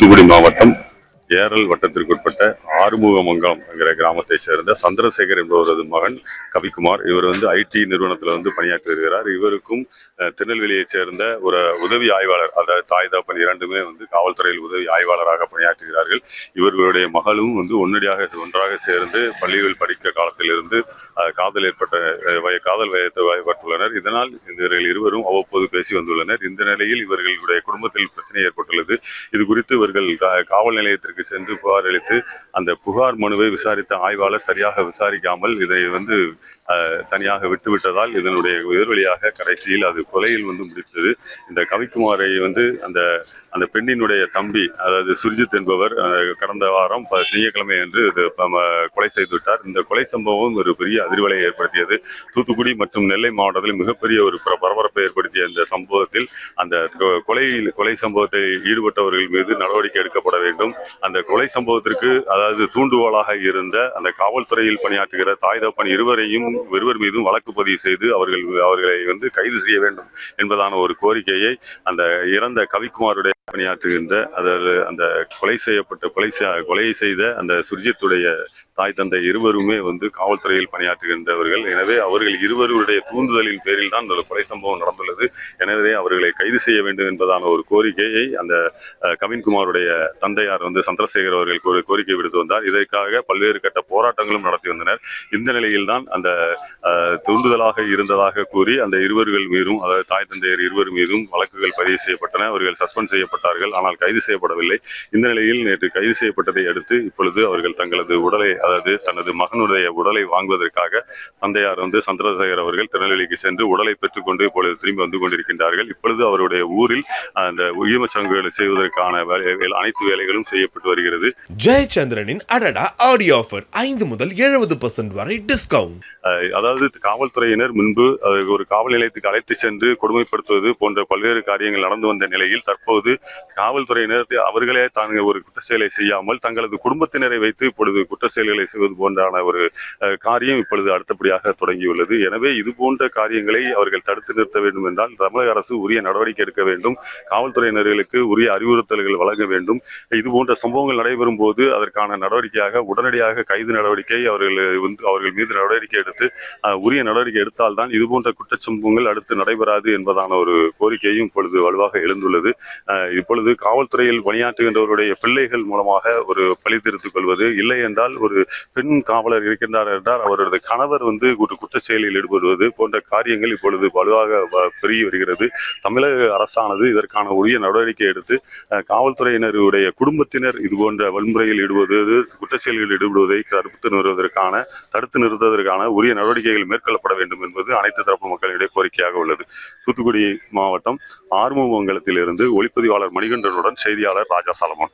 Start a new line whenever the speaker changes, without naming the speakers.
தூத்துக்குடி மாவட்டம் ஏரல் வட்டத்திற்குட்பட்ட ஆறுமுகமங்கலம் என்கிற கிராமத்தை சேர்ந்த சந்திரசேகர் என்பவரது மகன் கவிக்குமார். இவர் ஐடி நிறுவனத்தில் பணியாற்றி வருகிறார். இவருக்கும் திருநெல்வேலியைச் சேர்ந்த ஒரு உதவி ஆய்வாளர், அதாவது தாய் தகப்பன் இரண்டுமே காவல்துறையில் உதவி ஆய்வாளராக பணியாற்றுகிறார்கள். இவர்களுடைய மகளும் ஒன்றாக சேர்ந்து பள்ளியில் படிக்க காலத்திலிருந்து காதல் வயப்பட்டுள்ளனர். இதனால் இவர்கள் இருவரும் அவ்வப்போது பேசி வந்துள்ளனர். இந்த நிலையில் இவர்களுடைய குடும்பத்தில் பிரச்சனை ஏற்பட்டுள்ளது. இது குறித்து இவர்கள் காவல் நிலையத்திற்கு சென்று புகார் அளித்து அந்த புகார் மனுவை விசாரித்த ஆய்வாளர் சரியாக விசாரிக்காமல் இதை தனியாக விட்டுவிட்டதால் இதனுடைய எதிர்வழியாக கடைசியில் அது கொலையில் முடித்தது. இந்த கவிக்குமாரை அந்த பெண்ணினுடைய தம்பி, அதாவது சுர்ஜித் என்பவர் கடந்த வாரம் திங்கட்கிழமை அன்று கொலை செய்துவிட்டார். இந்த கொலை சம்பவம் ஒரு பெரிய அதிர்வலையை ஏற்படுத்தியது. தூத்துக்குடி மற்றும் நெல்லை மாவட்டத்தில் மிகப்பெரிய ஒரு பரபரப்பை ஏற்படுத்திய இந்த சம்பவத்தில் அந்த கொலை சம்பவத்தை ஈடுபட்டவர்கள் மீது நடவடிக்கை எடுக்கப்பட வேண்டும். அந்த கொலை சம்பவத்திற்கு அதாவது தூண்டுகோலாக இருந்த அந்த காவல்துறையில் பணியாற்றுகிற தாய் தகப்பன் இருவர் மீதும் வழக்கு பதிவு செய்து அவர்களை கைது செய்ய வேண்டும் என்பதான ஒரு கோரிக்கையை அந்த இறந்த கவிக்குமாருடைய பணியாற்றுகின்ற அந்த கொலை செய்த அந்த சுர்ஜித்துடைய தாய் தந்தை இருவருமே காவல்துறையில் பணியாற்றுகின்றவர்கள். எனவே அவர்கள் இருவருடைய தூண்டுதலின் பேரில் தான் அந்த கொலை சம்பவம் நடந்துள்ளது. எனவே அவர்களை கைது செய்ய வேண்டும் என்பதான ஒரு கோரிக்கையை அந்த கவின்குமாருடைய தந்தையார் சந்திரசேகர் அவர்கள் கோரிக்கை விடுத்து வந்தார். இதற்காக பல்வேறு கட்ட போராட்டங்களும் நடத்தி வந்தனர். இந்த நிலையில் தான் அந்த தூண்டுதலாக இருந்ததாக கூறி அந்த இருவர்கள் மீதும், அதாவது தாய் தந்தையர் இருவர் மீதும் வழக்குகள் பதிவு செய்யப்பட்டன. அவர்கள் சஸ்பெண்ட் செய்யப்பட்டார்கள், ஆனால் கைது செய்யப்படவில்லை. இந்த நிலையில் நேற்று கைது செய்யப்பட்டதை அடுத்து இப்பொழுது அவர்கள் தங்களது உடலை, அதாவது தனது மகனுடைய உடலை வாங்குவதற்காக தந்தையார் சந்திரசேகர் அவர்கள் திருநெல்வேலிக்கு சென்று உடலை பெற்றுக்கொண்டு இப்பொழுது திரும்பி வந்து கொண்டிருக்கின்றார்கள். இப்பொழுது அவருடைய ஊரில் அந்த ஈமச்சடங்குகளை செய்வதற்கான அனைத்து வேலைகளும் செய்யப்பட்டு வருகிறது.
ஜெயச்சந்திரனின் அடடா ஆடியோ ஆஃபர் 5 முதல் 70% வரை டிஸ்கவுண்ட்.
அதாவது காவல்துறையினர் முன்பு ஒரு காவல் நிலையத்துக்கு அழைத்து சென்று கொடுமைப்படுத்துவது போன்ற பல்வேறு காரியங்கள் நடந்து வந்த நிலையில் தற்போது காவல்துறையினர் அவர்களே தாங்கள் ஒரு குற்ற செயலை செய்யாமல் தங்களது குடும்பத்தினரை வைத்து இப்பொழுது குற்ற செயல்களை செய்வது போன்றான ஒரு காரியம் இப்பொழுது அடுத்தபடியாக தொடங்கியுள்ளது. எனவே இது போன்ற காரியங்களை அவர்கள் தடுத்து நிறுத்த வேண்டும் என்றால் தமிழக அரசு உரிய நடவடிக்கை எடுக்க வேண்டும். காவல்துறையினர்களுக்கு உரிய அறிவுறுத்தல்கள் வழங்க வேண்டும். இது போன்ற சம்பவங்கள் நடைபெறும் போது அதற்கான நடவடிக்கையாக உடனடியாக கைது நடவடிக்கை அவர்கள் மீது நடவடிக்கை எடுத்து உரிய நடவடிக்கை எடுத்தால்தான் இது போன்ற குற்றச்சம்பவங்கள் அடுத்து நடைபெறாது என்பதான ஒரு கோரிக்கையும் இப்பொழுது வலுவாக எழுந்துள்ளது. இப்பொழுது காவல்துறையில் பணியாற்றுகின்றவருடைய பிள்ளைகள் மூலமாக ஒரு பழி தீர்த்துக் கொள்வது, இல்லை என்றால் ஒரு பெண் காவலர் இருக்கின்றார் என்றால் அவரது கணவர் ஒரு குற்ற செயலில் ஈடுபடுவது போன்ற காரியங்கள் இப்பொழுது வலுவாக பெருகி வருகிறது. தமிழக அரசானது இதற்கான உரிய நடவடிக்கை எடுத்து காவல்துறையினருடைய குடும்பத்தினர் இது போன்ற வன்முறையில் ஈடுபடுவது, குற்ற செயல்களில் ஈடுபடுவதை தடுத்து நிறுத்துவதற்கான உரிய நடவடிக்கைகள் மேற்கொள்ளப்பட வேண்டும் என்பது அனைத்து தரப்பு மக்களிடையே கோரிக்கையாக உள்ளது. தூத்துக்குடி மாவட்டம் ஆறுமுகமங்கலத்தில் இருந்து ஒளிப்பதிவாளர் மணிகண்டனுடன் செய்தியாளர் ராஜா சாலமோன்.